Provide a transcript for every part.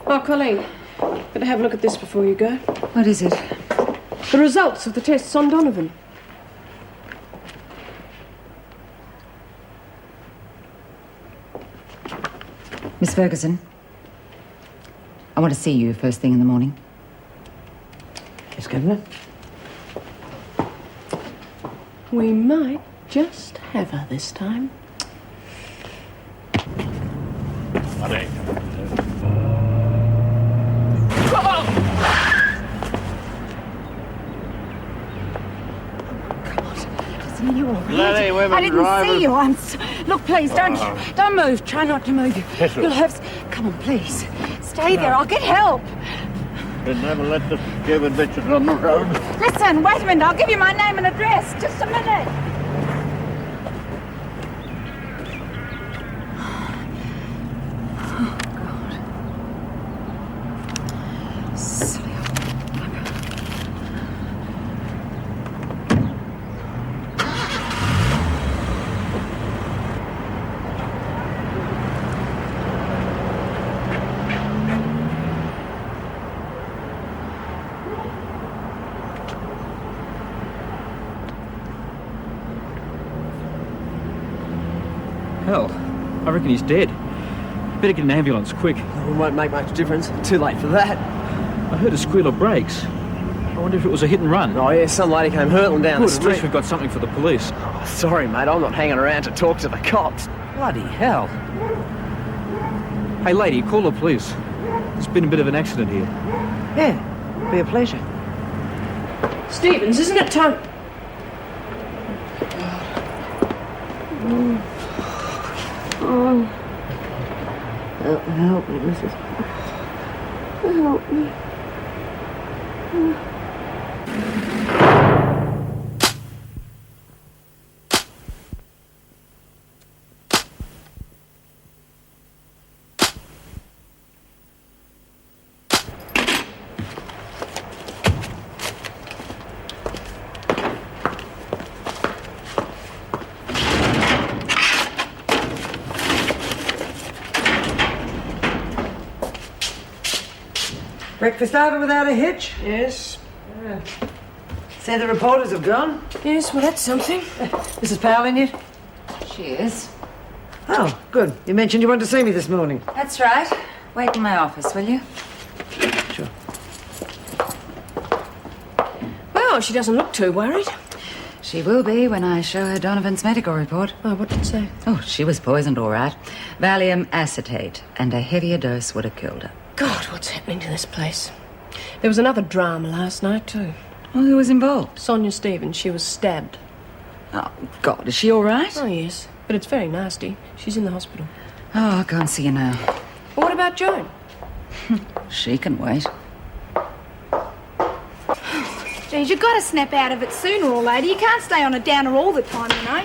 Oh, Colleen, better have a look at this before you go. What is it? The results of the tests on Donovan. Miss Ferguson, I want to see you first thing in the morning. Yes, Governor? We might just have her this time. Bloody women I didn't drivers. see you. Look, please, don't move. Try not to move. You'll have... Come on, please. Stay there. I'll get help. They never let the stupid bitches on the road. Listen, wait a minute. I'll give you my name and address. Just a minute. Oh, God. Silly old bugger. Hell, I reckon he's dead. Better get an ambulance, quick. It won't make much difference. Too late for that. I heard a squeal of brakes. I wonder if it was a hit and run. Oh, yeah, some lady came hurtling down the Good, at street. least we've got something for the police. Oh, sorry, mate. I'm not hanging around to talk to the cops. Bloody hell. Hey, lady, call the police. There's been a bit of an accident here. Yeah, be a pleasure. Stevens, isn't it time? Oh. Help me, Mrs. Help me. Breakfast over without a hitch? Yes. Say the reporters have gone. Yes, well, that's something. Mrs. Powell in yet? She is. Oh, good. You mentioned you wanted to see me this morning. That's right. Wait in my office, will you? Sure. Well, she doesn't look too worried. She will be when I show her Donovan's medical report. Oh, what did it say? Oh, she was poisoned, all right. Valium acetate, and a heavier dose would have killed her. God, what's happening to this place? There was another drama last night, too. Well, who was involved? Sonia Stevens. She was stabbed. Oh, God, is she all right? Oh, yes. But it's very nasty. She's in the hospital. Oh, I'll go and see you now. Well, what about Joan? She can wait. Geez, you've got to snap out of it sooner or later. You can't stay on a downer all the time, you know.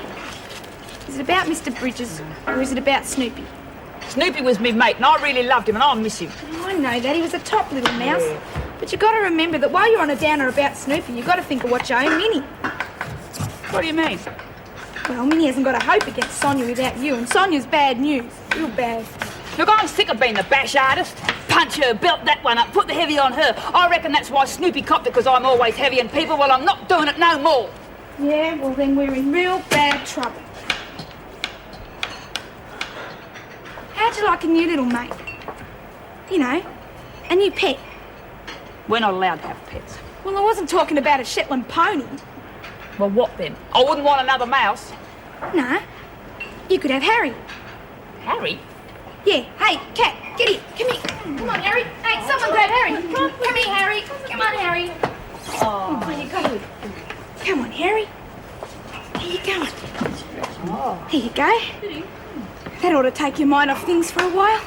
Is it about Mr. Bridges, or is it about Snoopy? Snoopy was me mate, and I really loved him, and I miss him. Oh, I know that. He was a top little mouse. But you've got to remember that while you're on a downer about Snoopy, you've got to think of what you owe Minnie. What do you mean? Well, Minnie hasn't got a hope against Sonia without you, and Sonia's bad news. Real bad. Look, I'm sick of being the bash artist. Punch her, belt that one up, put the heavy on her. I reckon that's why Snoopy copped it, because I'm always heavy and people, well, I'm not doing it no more. Yeah, well, then we're in real bad trouble. How'd you like a new little mate? You know, a new pet. We're not allowed to have pets. Well, I wasn't talking about a Shetland pony. Well, what then? I wouldn't want another mouse. No, you could have Harry. Harry? Yeah, hey, Cat, get here. Come here. Come on, Harry. Hey, someone grab Harry. Come here, Harry. Come on, Harry. Oh, there you go. Come on, Harry. Here you go. Oh. Here you go. That ought to take your mind off things for a while.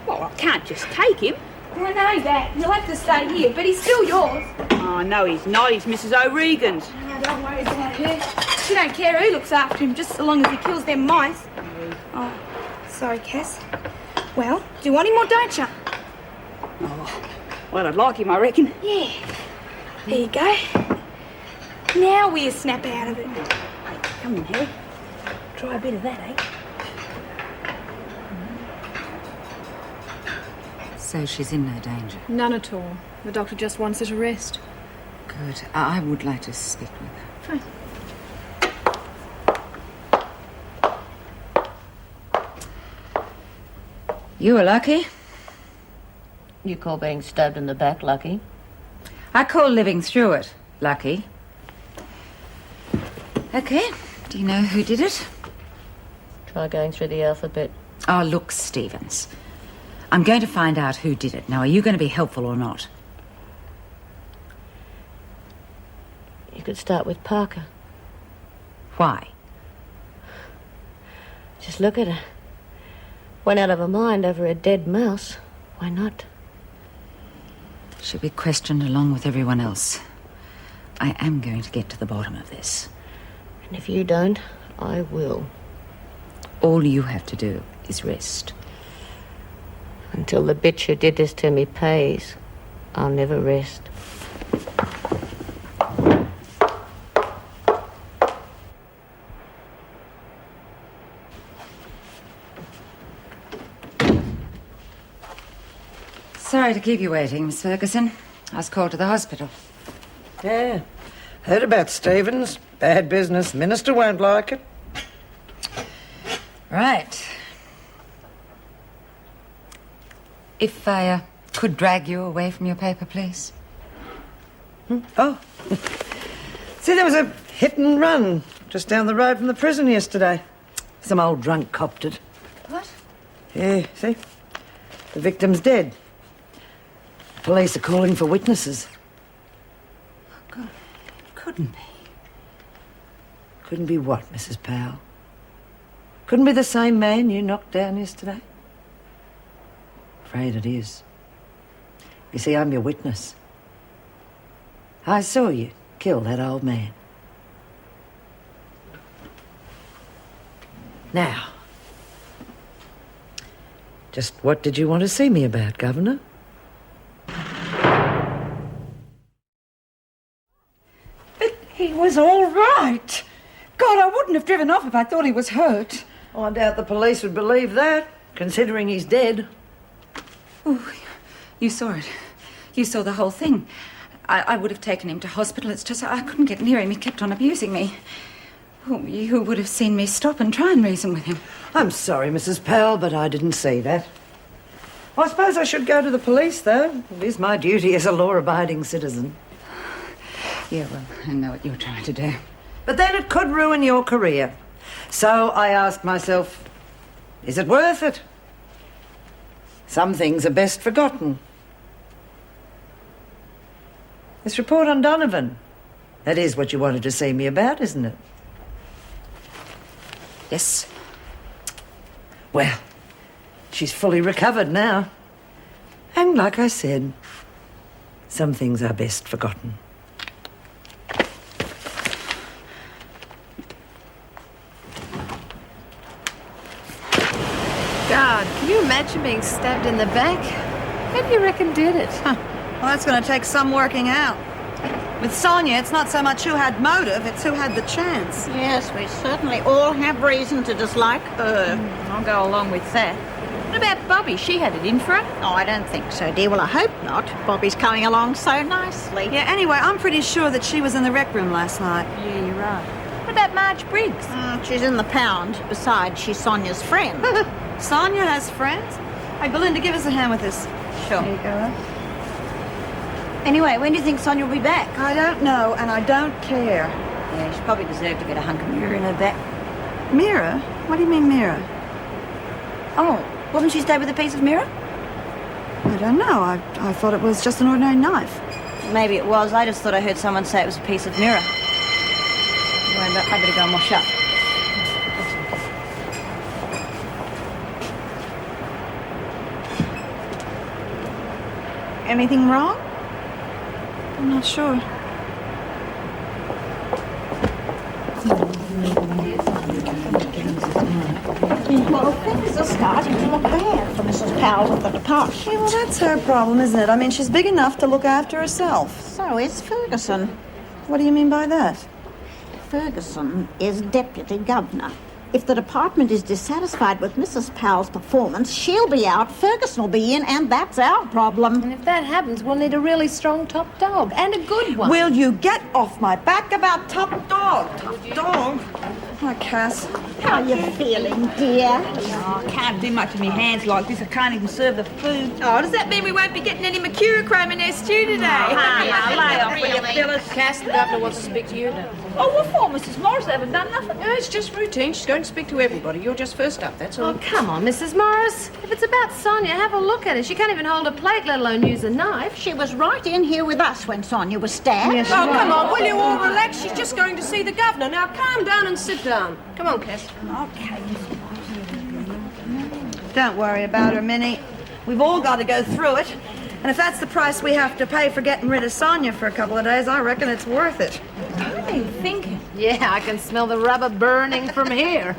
Well, I can't just take him. Well, I know that. You'll have to stay here, but he's still yours. Oh, no, he's not. He's Mrs. O'Regan's. Oh, don't worry about her. She don't care who looks after him, just so long as he kills them mice. Oh, sorry, Cass. Well, do you want him or don't you? Oh, well, I'd like him, I reckon. Yeah. There you go. Now we'll snap out of it. Come on, Harry. Try a bit of that, eh? So she's in no danger? None at all. The doctor just wants her to rest. Good. I would like to speak with her. Fine. You were lucky. You call being stabbed in the back lucky? I call living through it lucky. Okay. Do you know who did it? Try going through the alphabet. Oh, look, Stevens. I'm going to find out who did it. Now, are you going to be helpful or not? You could start with Parker. Why? Just look at her. Went out of her mind over a dead mouse. Why not? She'll be questioned along with everyone else. I am going to get to the bottom of this. And if you don't, I will. All you have to do is rest. Until the bitch who did this to me pays, I'll never rest. Sorry to keep you waiting, Miss Ferguson. I was called to the hospital. Yeah. Heard about Stevens. Bad business. Minister won't like it. Right. If I could drag you away from your paper, please. Oh. See, there was a hit and run just down the road from the prison yesterday. Some old drunk copped it. What? Yeah, see? The victim's dead. Police are calling for witnesses. Oh, God. It couldn't be. Couldn't be what, Mrs. Powell? Couldn't be the same man you knocked down yesterday? Afraid it is. You see, I'm your witness. I saw you kill that old man. Now, just what did you want to see me about, Governor? But he was all right. God, I wouldn't have driven off if I thought he was hurt. Oh, I doubt the police would believe that, considering he's dead. Oh, you saw it. You saw the whole thing. I would have taken him to hospital. It's just I couldn't get near him. He kept on abusing me. Oh, you would have seen me stop and try and reason with him. I'm sorry, Mrs. Powell, but I didn't see that. I suppose I should go to the police, though. It is my duty as a law-abiding citizen. Yeah, well, I know what you're trying to do. But then it could ruin your career. So I asked myself, is it worth it? Some things are best forgotten. This report on Donovan, that is what you wanted to see me about, isn't it? Yes. Well, she's fully recovered now. And like I said, some things are best forgotten. God, can you imagine being stabbed in the back? Who do you reckon did it? Well, that's going to take some working out. With Sonia, it's not so much who had motive, it's who had the chance. Yes, we certainly all have reason to dislike her. I'll go along with that. What about Bobbie? She had it in for her. Oh, I don't think so, dear. Well, I hope not. Bobbie's coming along so nicely. Yeah, anyway, I'm pretty sure that she was in the rec room last night. Yeah, you're right. What about Marge Briggs? She's in the pound. Besides, she's Sonia's friend. Sonia has friends? Hey, Belinda, give us a hand with this. Sure. There you go. Anyway, when do you think Sonia will be back? I don't know, and I don't care. Yeah, she probably deserved to get a hunk of mirror in her back. Mirror? What do you mean mirror? Oh, wasn't she stabbed with a piece of mirror? I don't know. I thought it was just an ordinary knife. Maybe it was. I just thought I heard someone say it was a piece of mirror. Anyway, I better go and wash up. Anything wrong? I'm not sure. Well, things are starting to look bad for Mrs. Powell at the department. Yeah, well, that's her problem, isn't it? I mean, she's big enough to look after herself. So is Ferguson. What do you mean by that? Ferguson is deputy governor. If the department is dissatisfied with Mrs. Powell's performance, she'll be out, Ferguson will be in, and that's our problem. And if that happens, we'll need a really strong top dog, and a good one. Will you get off my back about top dog? Top dog? Hi, Cass. How are you feeling, dear? Oh, I can't do much with my hands like this. I can't even serve the food. Oh, does that mean we won't be getting any mercurochrome in our stew today? Lay off with you, Phyllis. Cass, the governor wants to speak to you now. Oh, what for, Mrs. Morris? They haven't done nothing. No, it's just routine. She's going to speak to everybody. You're just first up, that's all. Oh, come on, Mrs. Morris. If it's about Sonia, have a look at her. She can't even hold a plate, let alone use a knife. She was right in here with us when Sonia was stabbed. Yes, Oh, come on, will you all relax? She's just going to see the governor. Now, calm down and sit down. Come on, Cass. Okay. Don't worry about her, Minnie. We've all got to go through it. And if that's the price we have to pay for getting rid of Sonia for a couple of days, I reckon it's worth it. What are you thinking? Yeah, I can smell the rubber burning from here.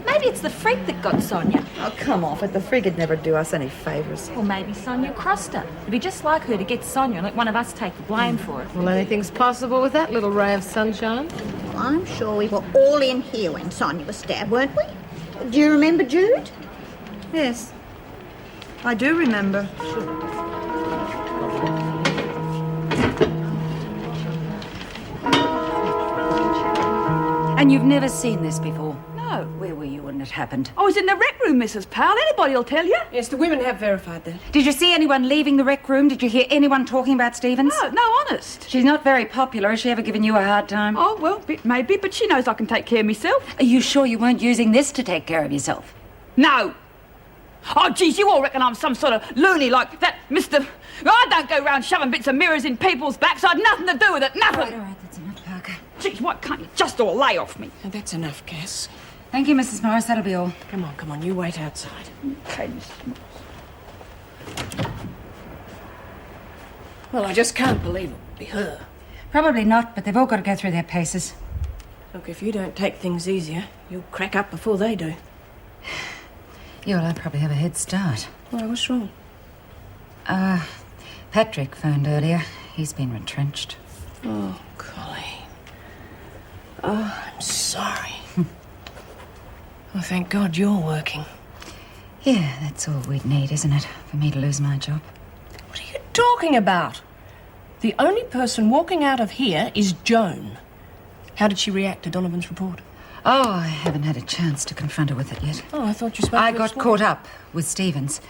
Maybe it's the freak that got Sonia. Oh, come off it. The frig'd never do us any favours. Or maybe Sonia crossed her. It'd be just like her to get Sonia and let one of us take the blame for it. Well, anything's possible with that little ray of sunshine. Well, I'm sure we were all in here when Sonia was stabbed, weren't we? Do you remember, Jude? Yes. I do remember. And you've never seen this before? No. Where were you when it happened? I was in the rec room, Mrs. Powell. Anybody'll tell you. Yes, the women have verified that. Did you see anyone leaving the rec room? Did you hear anyone talking about Stevens? No, honest. She's not very popular. Has she ever given you a hard time? Oh, well, maybe, but she knows I can take care of myself. Are you sure you weren't using this to take care of yourself? No. Oh, geez, you all reckon I'm some sort of loony like that, Mr... I don't go round shoving bits of mirrors in people's backs. I'd nothing to do with it, nothing. All right, that's enough, Parker. Geez, why can't you just all lay off me? Now, that's enough, Cass. Thank you, Mrs. Morris. That'll be all. Come on, you wait outside. Okay, Mrs. Morris. Well, I just can't believe it would be her. Probably not, but they've all got to go through their paces. Look, if you don't take things easier, you'll crack up before they do. You'll probably have a head start. Why, what's wrong? Patrick phoned earlier. He's been retrenched. Oh, golly. Oh, I'm sorry. Well, thank God you're working. Yeah, that's all we'd need, isn't it, for me to lose my job? What are you talking about? The only person walking out of here is Joan. How did she react to Donovan's report? Oh, I haven't had a chance to confront her with it yet. Oh, I thought you spoke I to her got this morning. caught up with Stevens.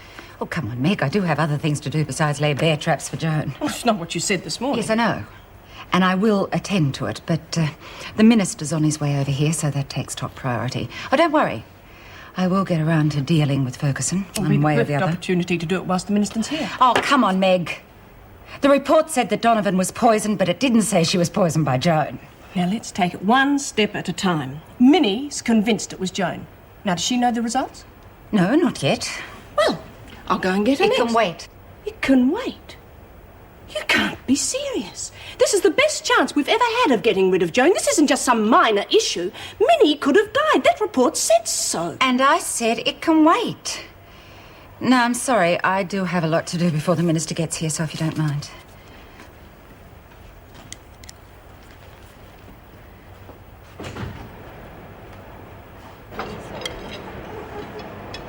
Oh, come on, Meg. I do have other things to do besides lay bear traps for Joan. Oh, it's not what you said this morning. Yes, I know. And I will attend to it, but the minister's on his way over here, so that takes top priority. Oh, don't worry. I will get around to dealing with Ferguson one way or the other. Opportunity to do it whilst the minister's here. Oh, come on, Meg. The report said that Donovan was poisoned, but it didn't say she was poisoned by Joan. Now, let's take it one step at a time. Minnie's convinced it was Joan. Now, does she know the results? No, not yet. Well, I'll go and get her It next. can wait. It can wait? You can't be serious. This is the best chance we've ever had of getting rid of Joan. This isn't just some minor issue. Minnie could have died. That report said so. And I said it can wait. No, I'm sorry. I do have a lot to do before the minister gets here, so if you don't mind.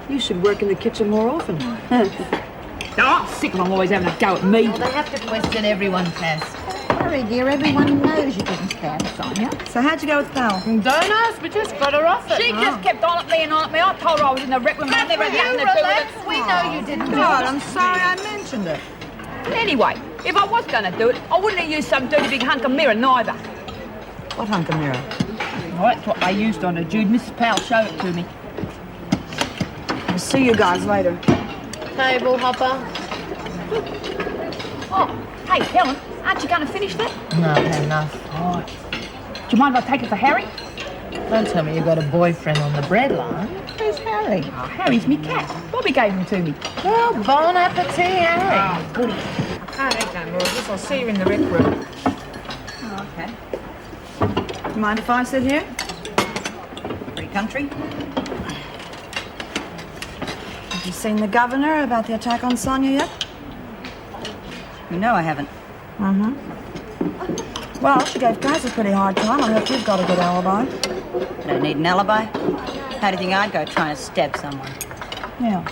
You should work in the kitchen more often. Oh, I'm sick of them always having a go at me. Well, they have to question everyone, Cass. Sorry, dear, everyone knows you didn't stab Sonia. So how'd you go with Powell? Don't ask, we just got her off it. She just kept on at me and on at me. I told her I was in the rec room and I never had nothing to do with it. We know you didn't. God, I'm sorry I mentioned it. Anyway, if I was going to do it, I wouldn't have used some dirty big hunk of mirror neither. What hunk of mirror? Well, that's what they used on her, Jude. Mrs. Powell showed it to me. I'll see you guys later. Table hopper. Oh, hey, Helen, aren't you going to finish that? No, I've had enough. Right. Do you mind if I take it for Harry? Don't tell me you got a boyfriend on the bread line. Who's Harry? Oh, Harry's me cat. Bobbie gave him to me. Well, bon appetit, Harry. Oh, goody. I can't eat no more of this. I'll see you in the rec room. Oh, okay. Mind if I sit here? Free country. Have you seen the governor about the attack on Sonia yet? You know I haven't. Mm-hmm. Well, she gave Kath a pretty hard time. I hope you've got a good alibi. I don't need an alibi. How do you think I'd go trying to stab someone? Yeah.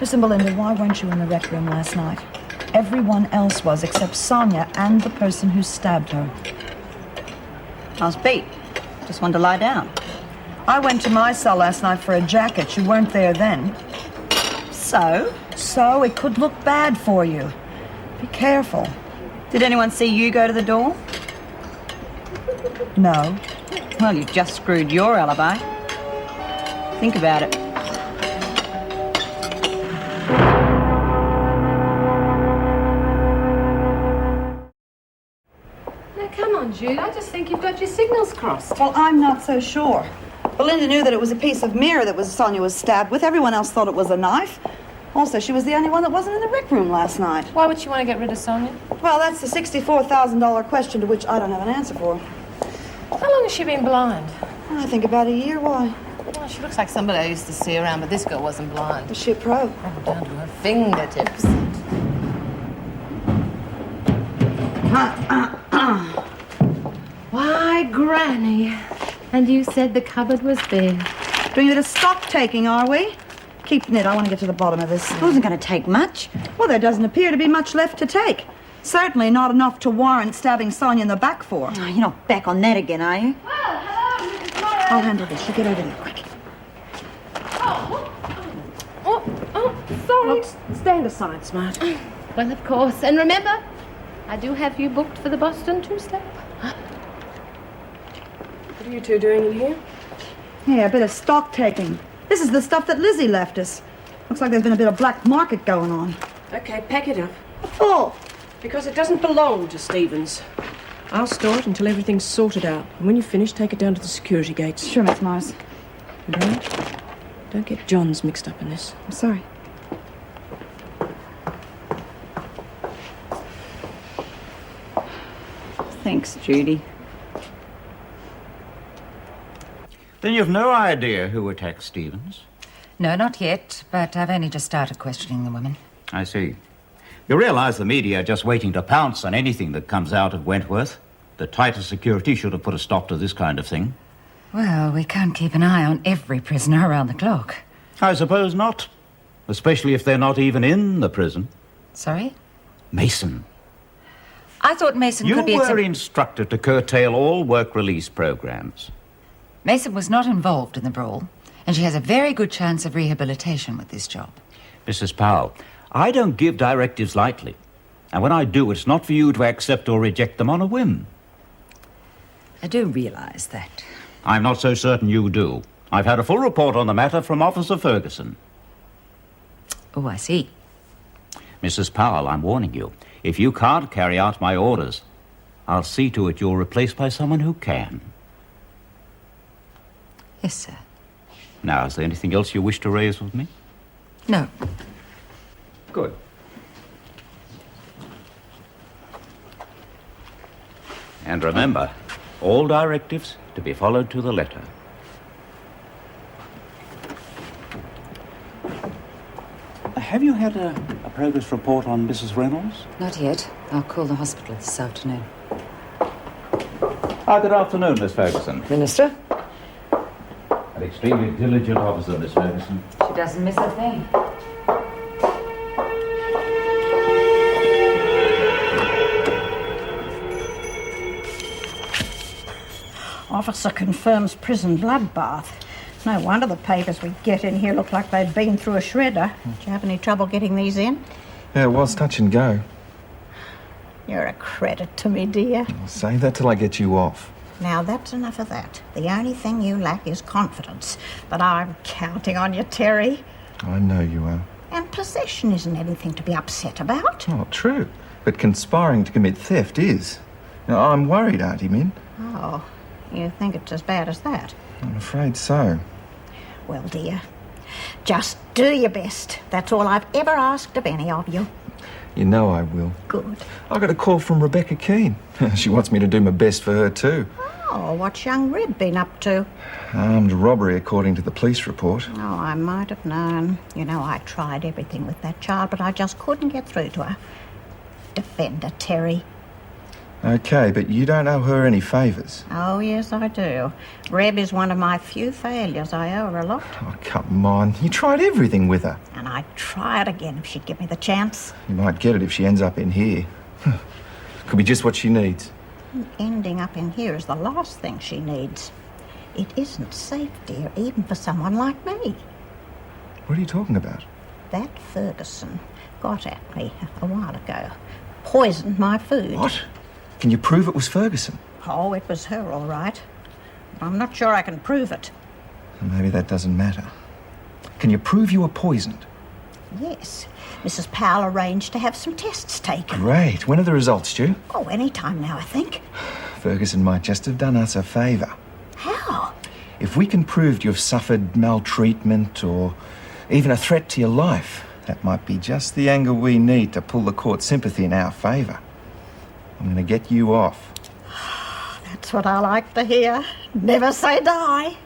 Listen, Belinda, why weren't you in the rec room last night? Everyone else was, except Sonia and the person who stabbed her. I was beat. Just wanted to lie down. I went to my cell last night for a jacket. You weren't there then. So? So it could look bad for you. Be careful. Did anyone see you go to the door? No. Well, you just screwed your alibi. Think about it. Now, come on, Jude. I just think you've got your signals crossed. Well, I'm not so sure. Belinda knew that it was a piece of mirror that Sonia was stabbed with. Everyone else thought it was a knife. Also, she was the only one that wasn't in the rec room last night. Why would she want to get rid of Sonia? Well, that's the $64,000 question to which I don't have an answer for. How long has she been blind? I think about a year. Why? Well, she looks like somebody I used to see around, but this girl wasn't blind. Was she a pro? Oh, down to her fingertips. Why, Granny. And you said the cupboard was big. Doing a bit of stock taking, are we? Keeping it. I want to get to the bottom of this. It wasn't going to take much. Well, there doesn't appear to be much left to take. Certainly not enough to warrant stabbing Sonia in the back for. Oh, you're not back on that again, are you? Well, hello, Mrs. Morris. I'll handle this. You get over there, quick. Sorry. Stand aside, Smart. Well, of course. And remember, I do have you booked for the Boston two-step. What are you two doing in here? Yeah, a bit of stock taking. This is the stuff that Lizzie left us. Looks like there's been a bit of black market going on. Okay, pack it up. Oh, Because it doesn't belong to Stevens. I'll store it until everything's sorted out. And when you finish, take it down to the security gates. sure, Miss Morris. And Bryant, don't get John's mixed up in this. I'm sorry. Thanks, Judy. Then you've no idea who attacked Stevens? No, not yet, but I've only just started questioning the women. I see. You realise the media are just waiting to pounce on anything that comes out of Wentworth? The tighter security should have put a stop to this kind of thing. Well, we can't keep an eye on every prisoner around the clock. I suppose not. Especially if they're not even in the prison. Sorry? Mason. I thought Mason You could be... were instructed to curtail all work-release programs. Mason was not involved in the brawl, and she has a very good chance of rehabilitation with this job. Mrs. Powell, I don't give directives lightly. And when I do, it's not for you to accept or reject them on a whim. I do realise that. I'm not so certain you do. I've had a full report on the matter from Officer Ferguson. Oh, I see. Mrs. Powell, I'm warning you. If you can't carry out my orders, I'll see to it you're replaced by someone who can. Yes, sir. Now, is there anything else you wish to raise with me? No. Good. And remember, all directives to be followed to the letter. Have you had a progress report on Mrs. Reynolds? Not yet. I'll call the hospital this afternoon. Good afternoon, Miss Ferguson. Minister? An extremely diligent officer, Miss Ferguson. She doesn't miss a thing. Officer confirms prison bloodbath. No wonder the papers we get in here look like they'd been through a shredder. Did you have any trouble getting these in? Yeah, it was touch and go. You're a credit to me, dear. I'll save that till I get you off. Now, that's enough of that. The only thing you lack is confidence. But I'm counting on you, Terry. I know you are. And possession isn't anything to be upset about. Oh, true. But conspiring to commit theft is. Now, I'm worried, Auntie Min. Oh, you think it's as bad as that? I'm afraid so. Well, dear, just do your best. That's all I've ever asked of any of you. You know I will. Good. I got a call from Rebecca Keane. She wants me to do my best for her too. Oh, what's young Reb been up to? Armed robbery, according to the police report. Oh, I might have known. You know, I tried everything with that child, but I just couldn't get through to her. Defend her, Terry. Okay, but you don't owe her any favours. Oh, yes, I do. Reb is one of my few failures. I owe her a lot. Oh, come on. You tried everything with her. And I'd try it again if she'd give me the chance. You might get it if she ends up in here. Could be just what she needs. Ending up in here is the last thing she needs. It isn't safe, dear, even for someone like me. What are you talking about? That Ferguson got at me a while ago. Poisoned my food. What? Can you prove it was Ferguson? Oh, it was her, all right. I'm not sure I can prove it. Maybe that doesn't matter. Can you prove you were poisoned? Yes. Mrs. Powell arranged to have some tests taken. Great. When are the results due? Oh, any time now, I think. Ferguson might just have done us a favour. How? If we can prove you've suffered maltreatment or even a threat to your life, that might be just the angle we need to pull the court sympathy in our favour. I'm going to get you off. That's what I like to hear. Never say die.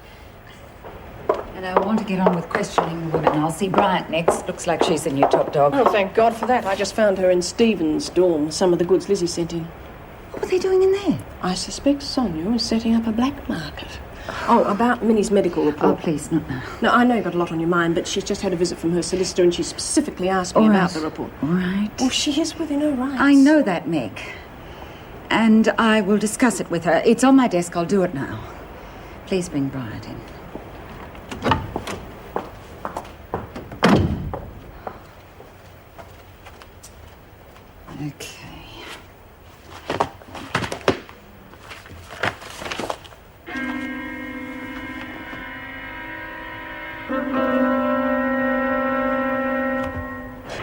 And I want to get on with questioning the women. I'll see Bryant next. Looks like she's the new top dog. Oh, thank God for that. I just found her in Stephen's dorm, some of the goods Lizzie sent in. What were they doing in there? I suspect Sonia is setting up a black market. Oh, about Minnie's medical report. Oh, please, not now. No, I know you've got a lot on your mind, but she's just had a visit from her solicitor and she specifically asked me about the report. All right. Well, she is within her rights. I know that, Meg. And I will discuss it with her. It's on my desk. I'll do it now. Please bring Bryant in. Okay.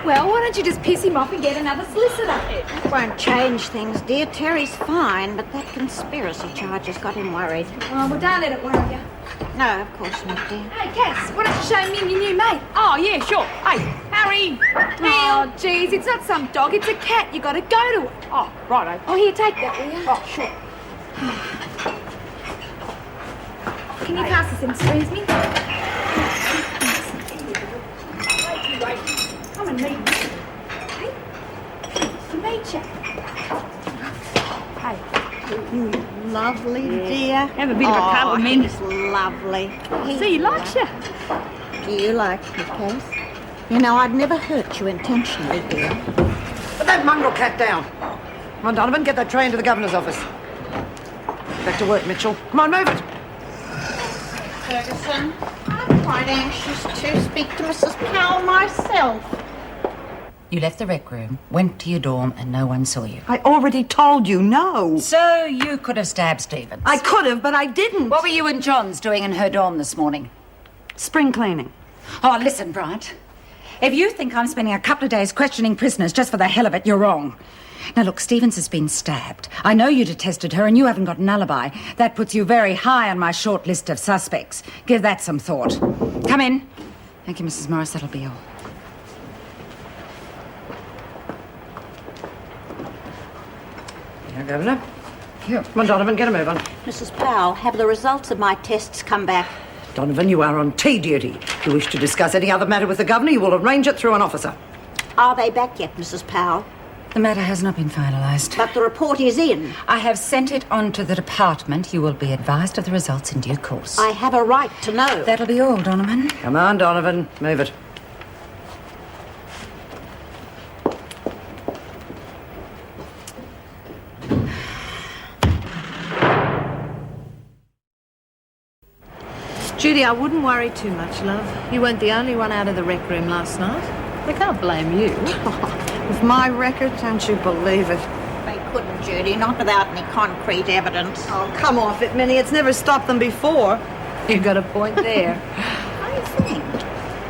Well, why don't you just piss him off and get another solicitor? It won't change things, dear. Terry's fine, but that conspiracy charge has got him worried. Oh, well, don't let it worry you. No, of course not, dear. Hey, Cass, why don't you show me your new mate? Oh, yeah, sure. Hey, Harry! Oh, geez, it's not some dog, it's a cat. You got to go to it. Oh, righto. Oh, here, take that, will you? Oh, sure. Can you pass this in, excuse me? Come and meet me. Hey, nice to meet you. Hey. You lovely, dear. Have a bit of a compliment. He's lovely. See, he likes you. Do you like me, Kath? You know, I'd never hurt you intentionally, dear. Put that mongrel cat down. Come on, Donovan, get that tray into the governor's office. Back to work, Mitchell. Come on, move it. Ferguson, I'm quite anxious to speak to Mrs. Powell myself. You left the rec room, went to your dorm, and no one saw you. I already told you no. So you could have stabbed Stevens. I could have, but I didn't. What were you and John's doing in her dorm this morning? Spring cleaning. Oh, listen, Bryant. If you think I'm spending a couple of days questioning prisoners just for the hell of it, you're wrong. Now, look, Stevens has been stabbed. I know you detested her and you haven't got an alibi. That puts you very high on my short list of suspects. Give that some thought. Come in. Thank you, Mrs. Morris. That'll be all. Here, Governor. Here. Come on, Donovan, get a move on. Mrs. Powell, have the results of my tests come back? Donovan, you are on tea duty. If you wish to discuss any other matter with the governor, you will arrange it through an officer. Are they back yet, Mrs. Powell? The matter has not been finalised. But the report is in. I have sent it on to the department. You will be advised of the results in due course. I have a right to know. That'll be all, Donovan. Come on, Donovan. Move it. Judy, I wouldn't worry too much, love. You weren't the only one out of the rec room last night. They can't blame you. With my record, don't you believe it? They couldn't, Judy, not without any concrete evidence. Oh, come off it, Minnie. It's never stopped them before. You've got a point there. I think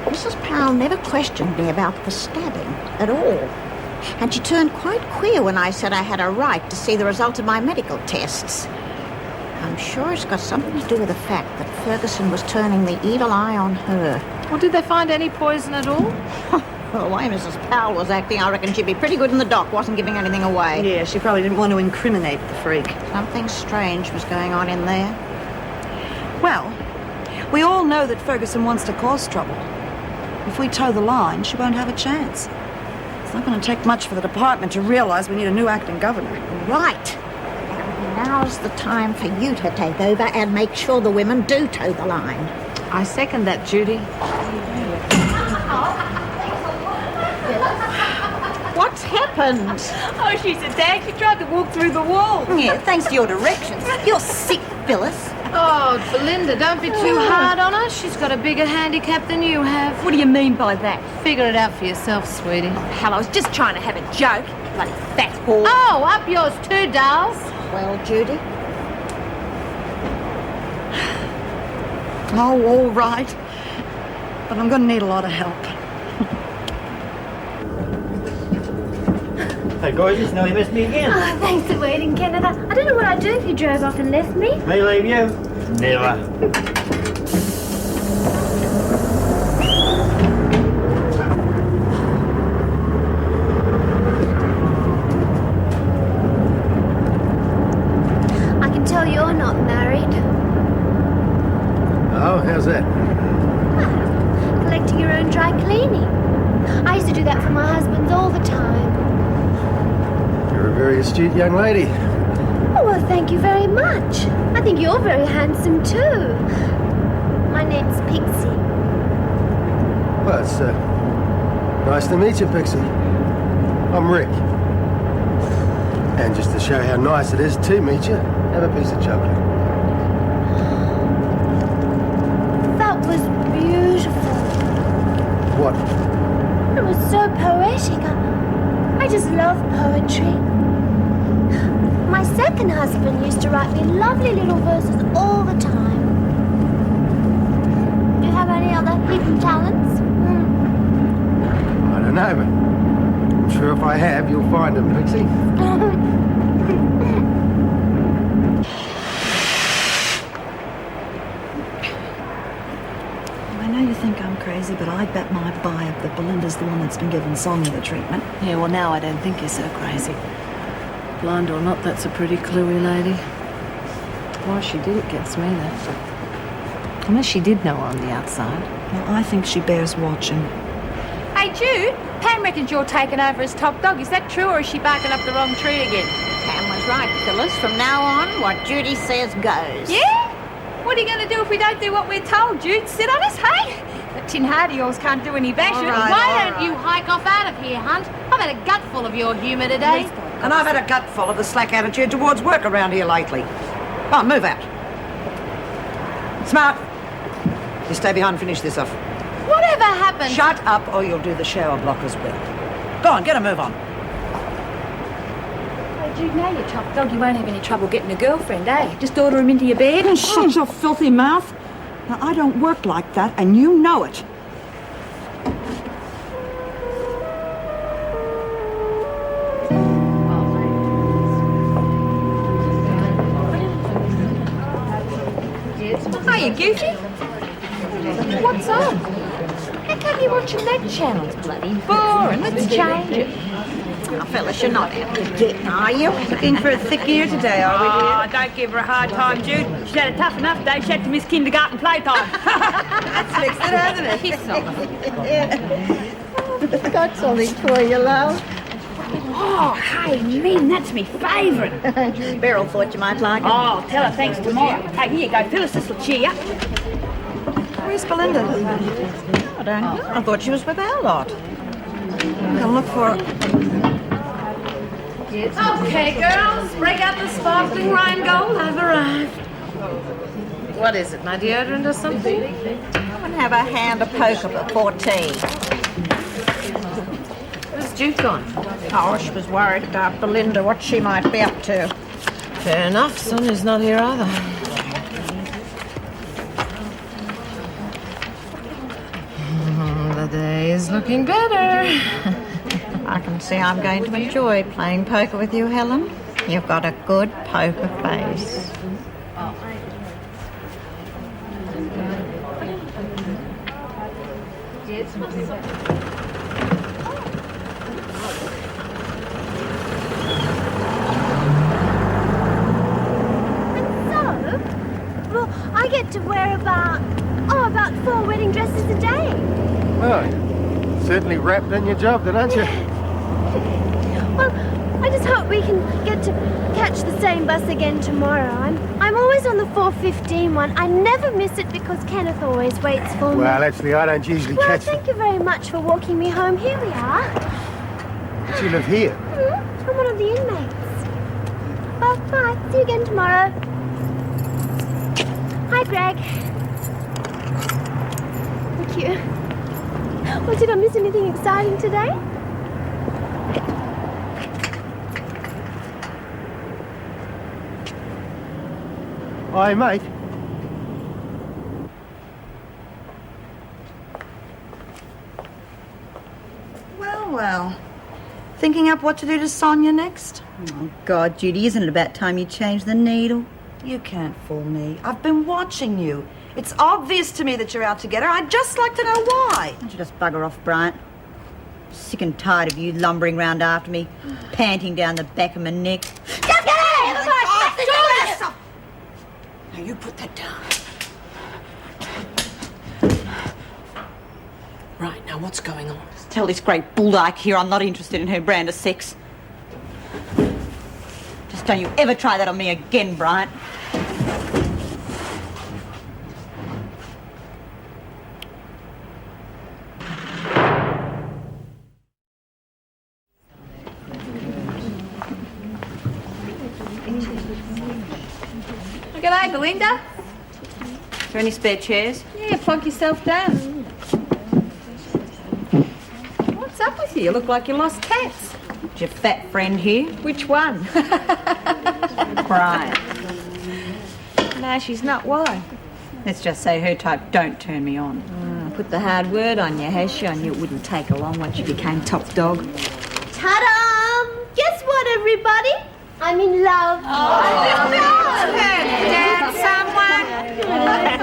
Mrs. Powell never questioned me about the stabbing at all. And she turned quite queer when I said I had a right to see the result of my medical tests. I'm sure it's got something to do with the fact that Ferguson was turning the evil eye on her. Well, did they find any poison at all? The way Mrs. Powell was acting, I reckon she'd be pretty good in the dock, wasn't giving anything away. Yeah, she probably didn't want to incriminate the freak. Something strange was going on in there. Well, we all know that Ferguson wants to cause trouble. If we toe the line, she won't have a chance. It's not going to take much for the department to realise we need a new acting governor. Right. Now's the time for you to take over and make sure the women do toe the line. I second that, Judy. What's happened? Oh, she's a dad. She tried to walk through the wall. Yeah, thanks to your directions. You're sick, Phyllis. Oh, Belinda, don't be too hard on her. She's got a bigger handicap than you have. What do you mean by that? Figure it out for yourself, sweetie. Hell, I was just trying to have a joke. Bloody fat whore. Oh, up yours too, dolls. Well, Judy? Oh, all right. But I'm going to need a lot of help. Hey, gorgeous, now you missed me again. Oh, thanks for waiting, Canada. I don't know what I'd do if you drove off and left me. May leave you? Never. I can tell you're not married. Oh, how's that? Collecting your own dry cleaning. I used to do that for my husbands all the time. You're a very astute young lady. Oh, well, thank you very much. I think you're very handsome, too. My name's Pixie. Well, it's nice to meet you, Pixie. I'm Rick. And just to show how nice it is to meet you, have a piece of chocolate. That was beautiful. What? It was so poetic. I just love poetry. My second husband used to write me lovely little verses all the time. Do you have any other hidden talents? I don't know, but I'm sure if I have, you'll find them, Pixie. I know you think I'm crazy, but I bet my vibe that Belinda's the one that's been giving Sonia the treatment. Yeah, well, now I don't think you're so crazy. Blind or not, that's a pretty cluey lady. Why she did it gets me, though. Unless she did know on the outside. Well, I think she bears watching. Hey, Jude, Pam reckons you're taking over as top dog. Is that true, or is she barking up the wrong tree again? Pam was right, Phyllis. From now on, what Judy says goes. Yeah? What are you going to do if we don't do what we're told, Jude? Sit on us, hey? That tin hat of yours can't do any bashing. Why don't you hike off out of here, Hunt? I've had a gutful of your humour today. And I've had a gutful of the slack attitude towards work around here lately. Oh, move out. Smart. You stay behind and finish this off. Whatever happened? Shut up or you'll do the shower block as well. Go on, get a move on. Hey, Jude, now you're top dog, you won't have any trouble getting a girlfriend, eh? Just order him into your bed and Shut your filthy mouth. Now, I don't work like that, and you know it. Hiya, Goofy. What's on? How come you're watching that channel? It's bloody boring. Let's change it. Oh, Phyllis, you're not out to get, are you? In for a thick ear today, are we, dear? Oh, don't give her a hard time, Jude. She's had a tough enough day. She had to miss kindergarten playtime. That's fixed it, hasn't it? Kiss on her. Got something for you, love. Oh, hey, Min, that's me favourite. Beryl thought you might like it. Oh, I'll tell her thanks tomorrow. Hey, here you go, Phyllis. This will cheer you up. Where's Belinda? I don't know. I thought she was with our lot. I'm gonna look for her. Okay, girls, break out the sparkling Rheingold. I've arrived. What is it, my deodorant or something? Come and have a hand of poker before tea. Where's Jude gone? Oh, she was worried about Belinda, what she might be up to. Fair enough. Sonia's not here either. The day is looking better. I can see I'm going to enjoy playing poker with you, Helen. You've got a good poker face. Well, I get to wear about 4 wedding dresses a day. Oh, certainly wrapped in your job then, aren't you? Well, I just hope we can get to catch catch the same bus again tomorrow. I'm always on the 4:15 one. I never miss it because Kenneth always waits for me. Well, actually, I don't usually Well, catch thank you very much for walking me home. Here we are. them. Do you live here? I'm one of the inmates. Well, bye. See you again tomorrow. Hi, Greg. Thank you. Well, did I miss anything exciting today? Hi, mate. Well. Thinking up what to do to Sonia next? Oh, God, Judy, isn't it about time you changed the needle? You can't fool me. I've been watching you. It's obvious to me that you're out to get her. I'd just like to know why. Why don't you just bugger off, Bryant? Sick and tired of you lumbering round after me, panting down the back of my neck. Just get out of the house! Now you put that down. Right, now what's going on? Just tell this great bulldyke here I'm not interested in her brand of sex. Just don't you ever try that on me again, Bryant. G'day, Belinda. Is there any spare chairs? Yeah, plonk yourself down. What's up with you? You look like you lost cats. Is your fat friend here? Which one? Bryant. No, she's not. Why? Let's just say her type don't turn me on. Put the hard word on you, has she? I knew it wouldn't take her long once you became top dog. Ta-da! Guess what, everybody? I'm in love.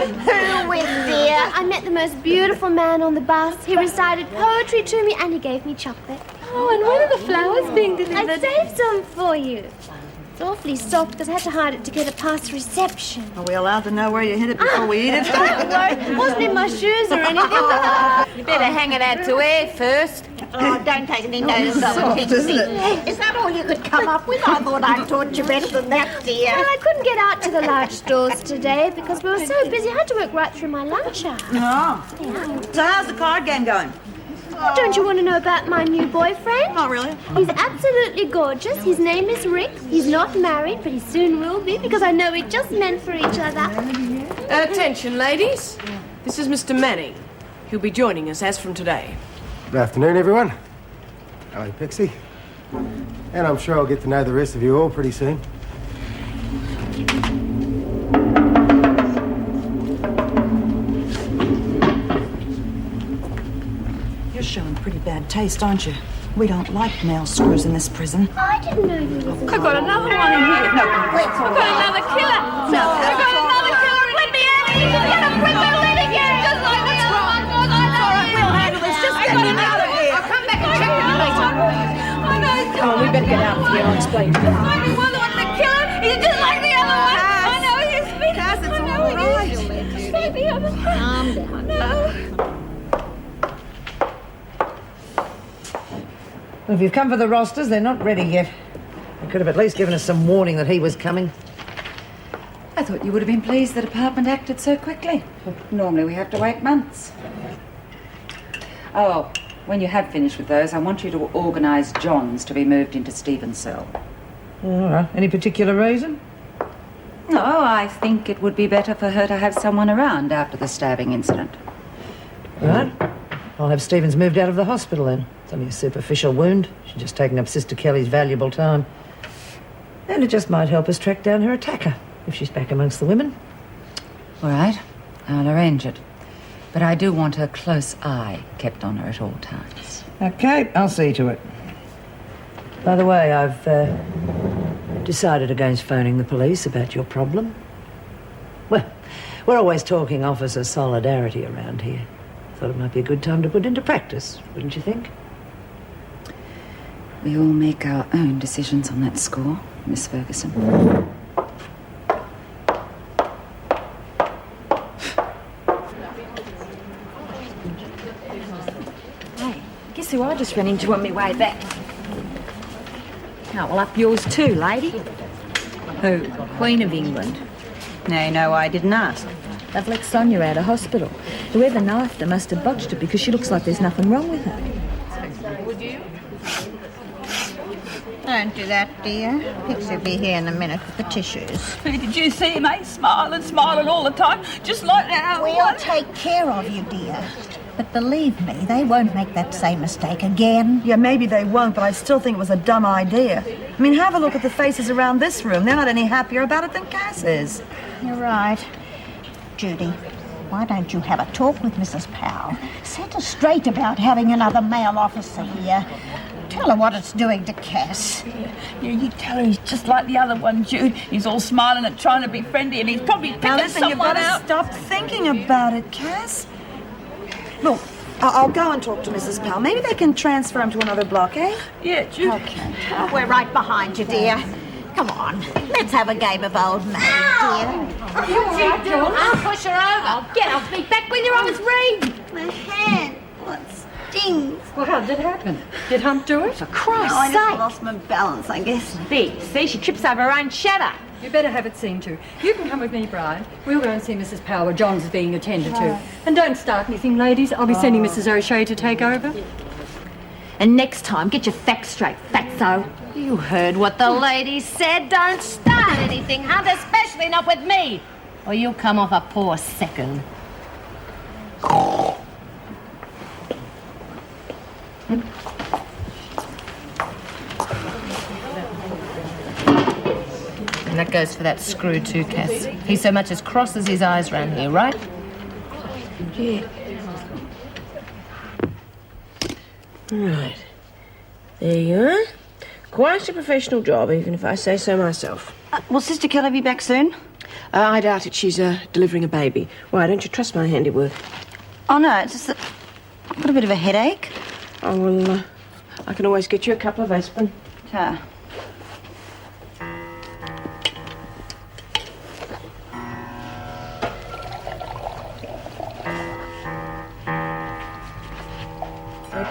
Who with, dear? I met the most beautiful man on the bus. He recited poetry to me and he gave me chocolate. Oh, and when are the flowers being delivered? I saved some for you. It's awfully soft because I had to hide it to get it past reception. Are we allowed to know where you hid it before we eat it? Don't worry, it wasn't in my shoes or anything. You better hang it out to air first. Oh, don't take any notice of it, Pixie. Isn't it? Is that all you could come up with? I thought I'd taught you better than that, dear. Well, I couldn't get out to the large stores today because we were so busy. I had to work right through my lunch hour. Oh. Yeah. So how's the card game going? Don't you want to know about my new boyfriend? Not really. He's absolutely gorgeous. His name is Rick. He's not married, but he soon will be because I know we're just meant for each other. Attention, ladies. This is Mr. Manning. He'll be joining us as from today. Good afternoon, everyone. Hello, Pixie. And I'm sure I'll get to know the rest of you all pretty soon. You're showing pretty bad taste, aren't you? We don't like male screws in this prison. I didn't know you were. I've got another one in here. No, I've got another killer. No, I've got another killer. Let me out. He's gonna bring the lid again. Just like the other one. That's all right. We'll handle this. Just get him out of here. I'll come back and check him later. I know he's Come on, we better get out of here. I'll explain to you. Maybe one of the killer. He's just like the other one. I know he's been. Kath, it's all right. Like the other one. Calm down. No. Well, if you've come for the rosters, they're not ready yet. They could have at least given us some warning that he was coming. I thought you would have been pleased the department acted so quickly. Normally we have to wait months. Oh, when you have finished with those, I want you to organise John's to be moved into Stephen's cell. All right. Any particular reason? No, I think it would be better for her to have someone around after the stabbing incident. Right. I'll have Stevens moved out of the hospital then. It's only a superficial wound. She's just taken up Sister Kelly's valuable time. And it just might help us track down her attacker, if she's back amongst the women. All right, I'll arrange it. But I do want a close eye kept on her at all times. Okay, I'll see to it. By the way, I've decided against phoning the police about your problem. Well, we're always talking officer solidarity around here. Thought it might be a good time to put into practice, wouldn't you think? We all make our own decisions on that score, Miss Ferguson. Hey, guess who I just ran into on my way back? Oh, well, up yours too, lady. Who? Queen of England? No, I didn't ask. They've let Sonia out of hospital. Whoever knifed her must have botched her because she looks like there's nothing wrong with her. Would you? Don't do that, dear. Pixie will be here in a minute with the tissues. Did you see him, eh? Smiling all the time, just like that. We'll take care of you, dear. But believe me, they won't make that same mistake again. Yeah, maybe they won't, but I still think it was a dumb idea. I mean, have a look at the faces around this room. They're not any happier about it than Cass is. You're right. Judy, why don't you have a talk with Mrs. Powell? Set her straight about having another male officer here. Tell her what it's doing to Cass. Yeah, you tell her he's just like the other one, Jude. He's all smiling and trying to be friendly, and he's probably picking Now listen, you've someone got to out. stop thinking about it, Cass. Look, I'll go and talk to Mrs. Powell. Maybe they can transfer him to another block, eh? Yeah, Jude. Okay. We're right behind you, dear. Come on, let's have a game of old maid, dear. What you doing? I'll push her over. Get off me. Back with your arms free. My hand. What stings? Well, how did it happen? Did Hump do it? For Christ's I just sake. lost my balance, I guess. There, see, she trips over her own shadow. You better have it seen to. You can come with me, Bryant. We'll go and see Mrs. Powell where John's being attended to. And don't start anything, ladies. I'll be sending Mrs. O'Shea to take over. And next time, get your facts straight, fatso. You heard what the lady said. Don't start anything, Hunt, especially not with me. Or you'll come off a poor second. And that goes for that screw too, Cass. He so much as crosses his eyes round here, right? Yeah. Right. There you are. Quite a professional job, even if I say so myself. Will Sister Kelly be back soon? I doubt it. She's delivering a baby. Why, don't you trust my handiwork? Oh, no, it's just that I've got a bit of a headache. Oh, well, I can always get you a couple of aspirin. Ah.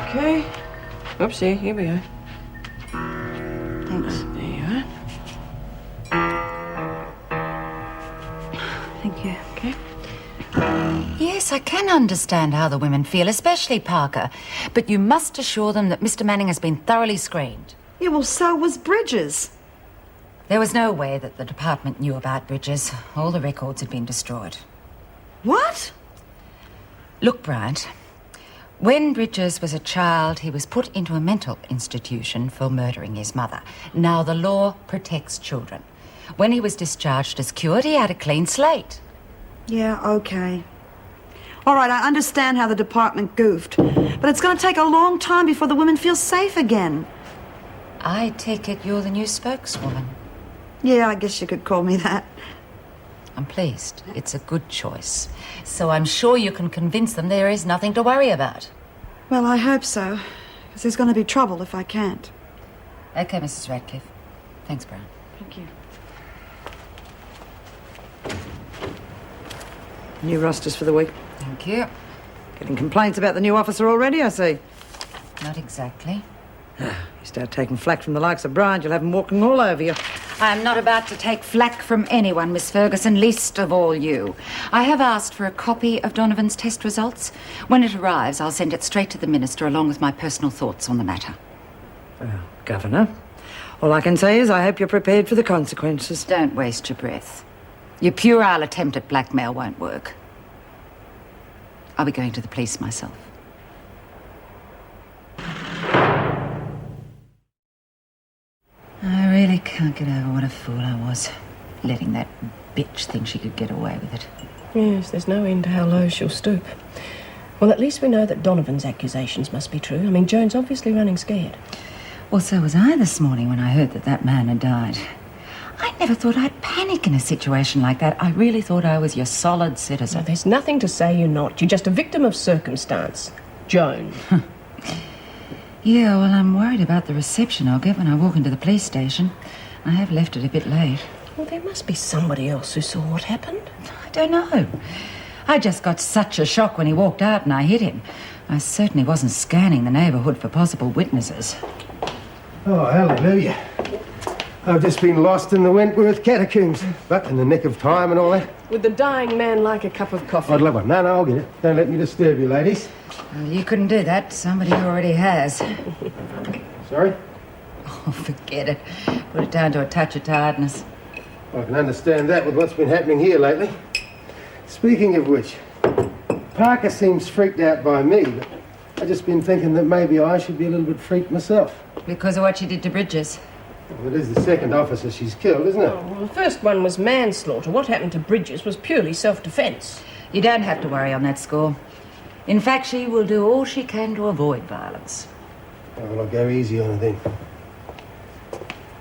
Okay. Oops, here we go. Thanks. There you are. Thank you. Okay. Yes, I can understand how the women feel, especially Parker. But you must assure them that Mr. Manning has been thoroughly screened. Yeah, well, so was Bridges. There was no way that the department knew about Bridges. All the records had been destroyed. What? Look, Bryant, when Bridges was a child, he was put into a mental institution for murdering his mother. Now, the law protects children. When he was discharged as cured, he had a clean slate. Yeah, okay. All right, I understand how the department goofed. But it's going to take a long time before the women feel safe again. I take it you're the new spokeswoman. Yeah, I guess you could call me that. I'm pleased. It's a good choice. So I'm sure you can convince them there is nothing to worry about. Well, I hope so. Because there's going to be trouble if I can't. Okay, Mrs. Radcliffe. Thanks, Brian. Thank you. New rosters for the week. Thank you. Getting complaints about the new officer already, I see. Not exactly. You start taking flack from the likes of Bryant, you'll have them walking all over you. I am not about to take flack from anyone, Miss Ferguson, least of all you. I have asked for a copy of Donovan's test results. When it arrives, I'll send it straight to the Minister along with my personal thoughts on the matter. Governor, all I can say is I hope you're prepared for the consequences. Don't waste your breath. Your puerile attempt at blackmail won't work. I'll be going to the police myself. I really can't get over what a fool I was, letting that bitch think she could get away with it. Yes, there's no end to how low she'll stoop. Well, at least we know that Donovan's accusations must be true. I mean, Joan's obviously running scared. Well, so was I this morning when I heard that that man had died. I never thought I'd panic in a situation like that. I really thought I was your solid citizen. No, there's nothing to say you're not. You're just a victim of circumstance. Joan. Yeah, well, I'm worried about the reception I'll get when I walk into the police station. I have left it a bit late. Well, there must be somebody else who saw what happened. I don't know. I just got such a shock when he walked out and I hit him. I certainly wasn't scanning the neighbourhood for possible witnesses. Oh, hallelujah. I've just been lost in the Wentworth catacombs. But in the nick of time and all that. Would the dying man like a cup of coffee? I'd love one. No, I'll get it. Don't let me disturb you, ladies. Well, you couldn't do that. Somebody already has. Sorry? Oh, forget it. Put it down to a touch of tiredness. I can understand that with what's been happening here lately. Speaking of which, Parker seems freaked out by me, but I've just been thinking that maybe I should be a little bit freaked myself. Because of what she did to Bridges. Well, it is the second officer she's killed, isn't it? Oh, well, the first one was manslaughter. What happened to Bridges was purely self-defence. You don't have to worry on that score. In fact, she will do all she can to avoid violence. Oh, well, I'll go easy on her then.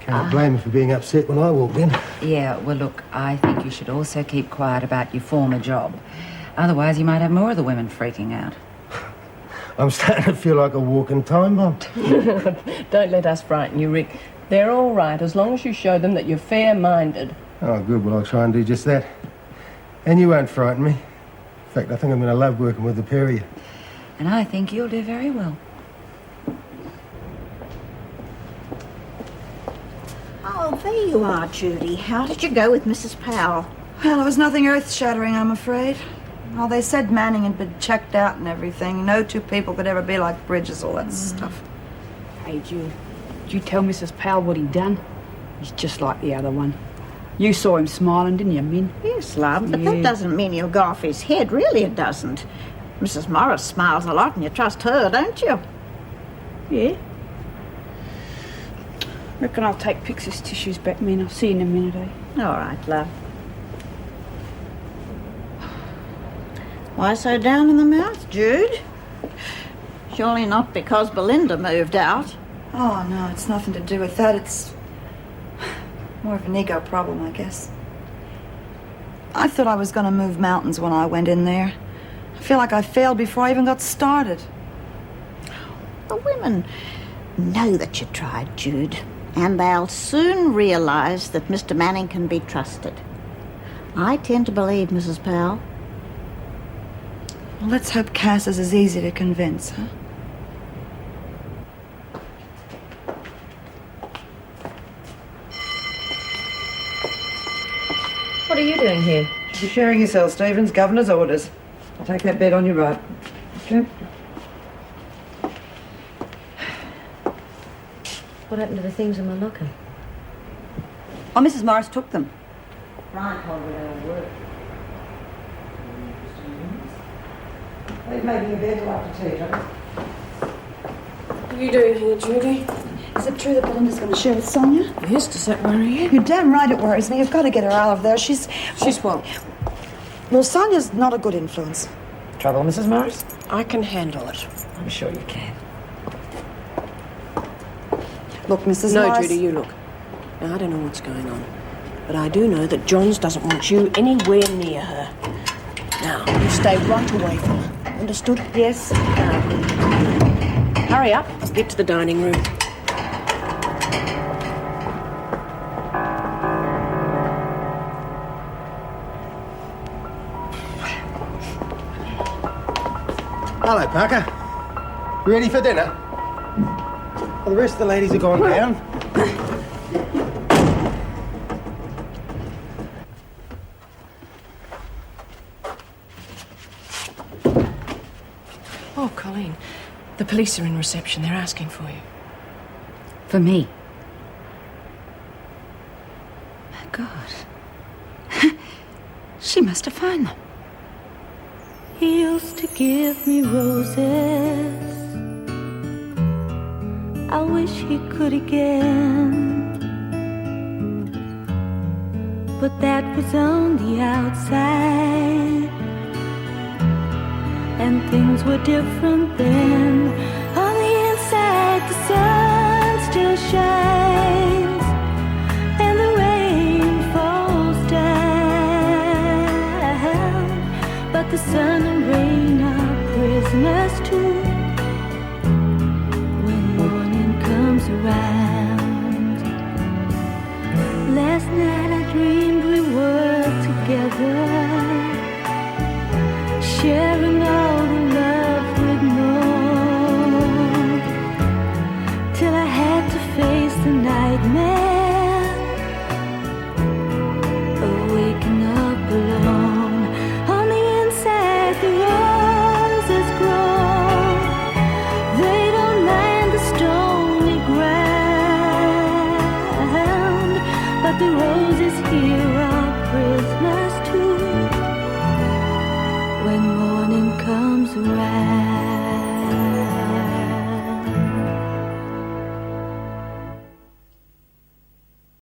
Can't blame her for being upset when I walked in. Yeah, well, look, I think you should also keep quiet about your former job. Otherwise, you might have more of the women freaking out. I'm starting to feel like a walking time bomb. Don't let us frighten you, Rick. They're all right as long as you show them that you're fair-minded. Oh, good. Well, I'll try and do just that. And you won't frighten me. In fact, I think I'm going to love working with the pair of you. And I think you'll do very well. Oh, there you are, Judy. How did you go with Mrs. Powell? Well, it was nothing earth-shattering, I'm afraid. Well, they said Manning had been checked out and everything. No two people could ever be like Bridges, all that stuff. Hey, Jude, did you tell Mrs. Powell what he'd done? He's just like the other one. You saw him smiling, didn't you, Min? Yes, love, but that doesn't mean he'll go off his head. Really, it doesn't. Mrs. Morris smiles a lot and you trust her, don't you? Yeah. Reckon I'll take Pixie's tissues back, Min. I'll see you in a minute, eh? All right, love. Why so down in the mouth, Jude? Surely not because Belinda moved out. Oh, no, it's nothing to do with that. It's more of an ego problem, I guess. I thought I was going to move mountains when I went in there. I feel like I failed before I even got started. The women know that you tried, Jude, and they'll soon realize that Mr. Manning can be trusted. I tend to believe Mrs. Powell. Well, let's hope Cass is as easy to convince, huh? What are you doing here? Should be sharing your cell, Stevens. Governor's orders. I'll take that bed on your right. Okay. What happened to the things in my locker? Oh, Mrs. Morris took them. Bryant told me they would work. Leave making your bed till after tea, Joan. What are you doing here, Judy? Is it true that Belinda's going to share with Sonia? Yes, does that worry you? You're damn right it worries me. You've got to get her out of there. She's what? Well, Sonia's not a good influence. Trouble, Mrs. Morris? I can handle it. I'm sure you can. Look, Mrs. No, Morris... Judy, you look. Now, I don't know what's going on, but I do know that Johns doesn't want you anywhere near her. Now, you stay right away from her. Understood? Yes. Hurry up. Get to the dining room. Hello, Parker. You ready for dinner? Well, the rest of the ladies are gone down. Oh, Colleen. The police are in reception. They're asking for you. For me? My God. She must have found them. He used to give me roses. I wish he could again. But that was on the outside, and things were different then. On the inside, the sun still shines, and the rain falls down. But the sun and rain are prisoners too when morning comes around. Last night I dreamed we were together, sharing all the love we'd known, till I had to face the nightmare comes around.